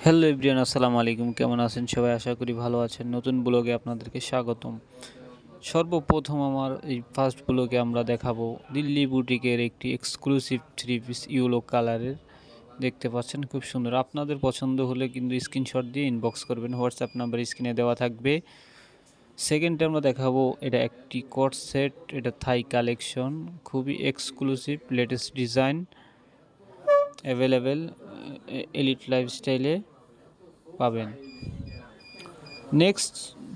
Hello everyone, আসসালামু আলাইকুম। কেমন আছেন সবাই? আশা করি ভালো আছেন। নতুন ব্লগে আপনাদেরকে স্বাগতম। সর্বপ্রথম আমার এই ফার্স্ট ব্লগে আমরা দেখাবো দিল্লি বুটিকের একটি এক্সক্লুসিভ থ্রি পিস ইয়েলো কালারের। দেখতে পাচ্ছেন খুব সুন্দর। আপনাদের পছন্দ হলে কিন্তু স্ক্রিনশট দিয়ে ইনবক্স করবেন। হোয়াটসঅ্যাপ নাম্বার স্ক্রিনে দেওয়া থাকবে। সেকেন্ডে আমরা দেখাবো এটা একটি কোট সেট, এটা থাই কালেকশন, খুবই exclusive, latest design, available elite লাইফস্টাইলে পাবেন। নেক্সট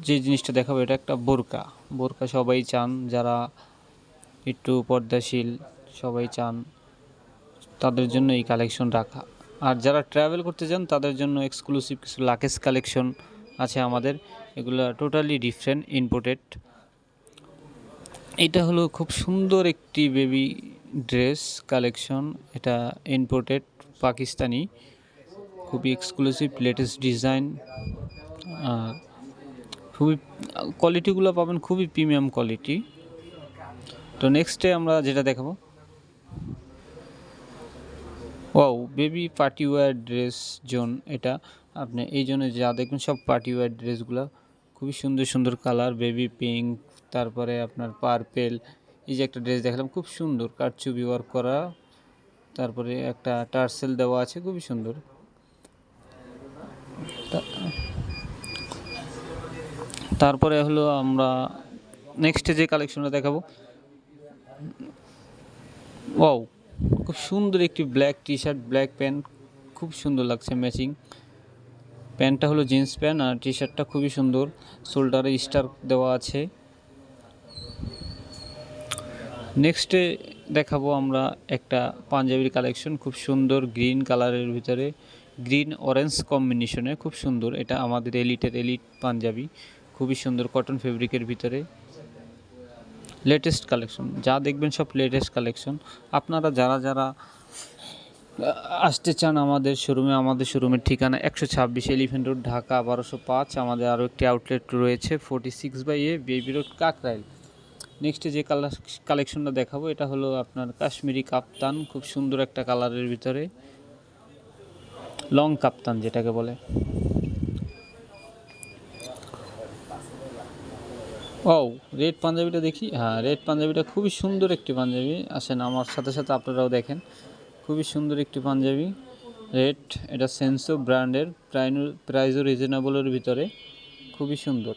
যে জিনিসটা দেখাবো এটা একটা বোরকা। বোরকা সবাই চান, যারা একটু পর্দাশীল সবাই চান, তাদের জন্য এই কালেকশন রাখা। আর যারা ট্রাভেল করতে চান তাদের জন্য এক্সক্লুসিভ কিছু লাকেজ কালেকশন আছে আমাদের। এগুলো টোটালি ডিফারেন্ট, ইম্পোর্টেড। এটা হলো খুব সুন্দর একটি বেবি ড্রেস কালেকশন। এটা ইম্পোর্টেড, পাকিস্তানি, খুবই এক্সক্লুসিভ, লেটেস্ট ডিজাইন। আর খুবই কোয়ালিটিগুলো পাবেন খুবই প্রিমিয়াম কোয়ালিটি। তো নেক্সটে আমরা যেটা দেখাবো, wow, baby party wear dress zone. এটা আপনি এই জন্য যা দেখবেন সব পার্টি ওয়্যার ড্রেসগুলো খুবই সুন্দর সুন্দর কালার, বেবি পিঙ্ক, তারপরে আপনার পার্পেল। এই যে একটা ড্রেস দেখালাম খুব সুন্দর, কারচুপি ওয়ার্ক করা, তারপরে একটা টার্সেল দেওয়া আছে, খুবই সুন্দর। তারপরে হলো আমরা নেক্সটে যে কালেকশনটা দেখাবো, ওয়াও, খুব সুন্দর একটি black T shirt, black pant, খুব সুন্দর লাগছে ম্যাচিং। প্যান্টটা হলো জিন্স প্যান্ট আর টি শার্টটা খুবই সুন্দর, শোল্ডারে স্টার দেওয়া আছে। নেক্সটে দেখাবো আমরা একটা পাঞ্জাবির কালেকশন, খুব সুন্দর, গ্রিন কালারের ভিতরে, গ্রিন অরেঞ্জ কম্বিনেশনে, খুব সুন্দর। এটা আমাদের এলিট পাঞ্জাবি, খুবই সুন্দর, কটন ফেব্রিকের ভিতরে, লেটেস্ট কালেকশন। যা দেখবেন সব লেটেস্ট কালেকশন। আপনারা যারা যারা আসতে চান আমাদের শোরুমের ঠিকানা 126 এলিফ্যান্ট রোড, ঢাকা 1205। আমাদের আরও একটি আউটলেট রয়েছে 46/A, বেবি রোড, কাকরাইল। নেক্সটে যে কালেকশনটা দেখাবো এটা হলো আপনার কাশ্মীরি কাপ্তান, খুব সুন্দর একটা কালারের ভিতরে, লং কাপ্তান যেটাকে বলে। ও, রেড পাঞ্জাবিটা দেখি। হ্যাঁ, রেড পাঞ্জাবিটা খুবই সুন্দর একটি পাঞ্জাবি। আসেন আমার সাথে সাথে আপনারাও দেখেন, খুবই সুন্দর একটি পাঞ্জাবি, রেড। এটা সেন্সো ব্র্যান্ডের, প্রাইসও রিজনেবলের ভিতরে, খুবই সুন্দর।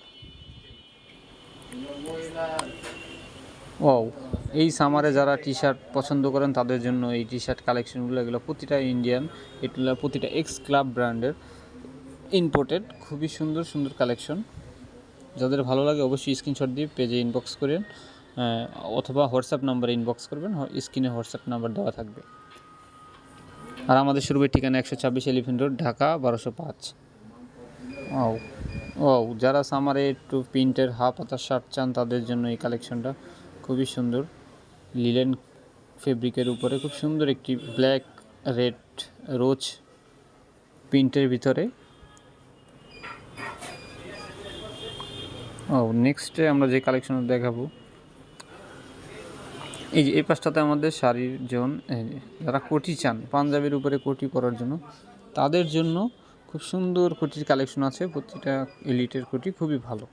ও, এই সামারে যারা টি শার্ট পছন্দ করেন তাদের জন্য এই টি শার্ট কালেকশনগুলো, এগুলো প্রতিটা ইন্ডিয়ান, এগুলো প্রতিটা এক্স ক্লাব ব্র্যান্ডের, ইম্পোর্টেড, খুবই সুন্দর সুন্দর কালেকশন। যাদের ভালো লাগে অবশ্যই স্ক্রিনশট দিয়ে পেজে ইনবক্স করেন, অথবা হোয়াটসঅ্যাপ নাম্বারে ইনবক্স করবেন, স্ক্রিনে হোয়াটসঅ্যাপ নাম্বার দেওয়া থাকবে। আর আমাদের শোরুমের ঠিকানা 126 এলিফ্যান্ট রোড, ঢাকা 1205। ও, ও, যারা সামারে একটু প্রিন্টের হাফ হাতা শার্ট চান তাদের জন্য এই কালেকশনটা খুবই সুন্দর, লিলেন ফেব্রিকের উপরে, খুব সুন্দর একটি ব্ল্যাক রেড রোজ প্রিন্টের ভিতরে। ও, নেক্সটে আমরা যে কালেকশন দেখাবো, এই যে এই পাশটাতে আমাদের শাড়ির জোন। যারা কোটি চান পাঞ্জাবির উপরে কোটি পরার জন্য, তাদের জন্য খুব সুন্দর কোটির কালেকশন আছে, প্রতিটা এলিটের কোটি খুবই ভালো।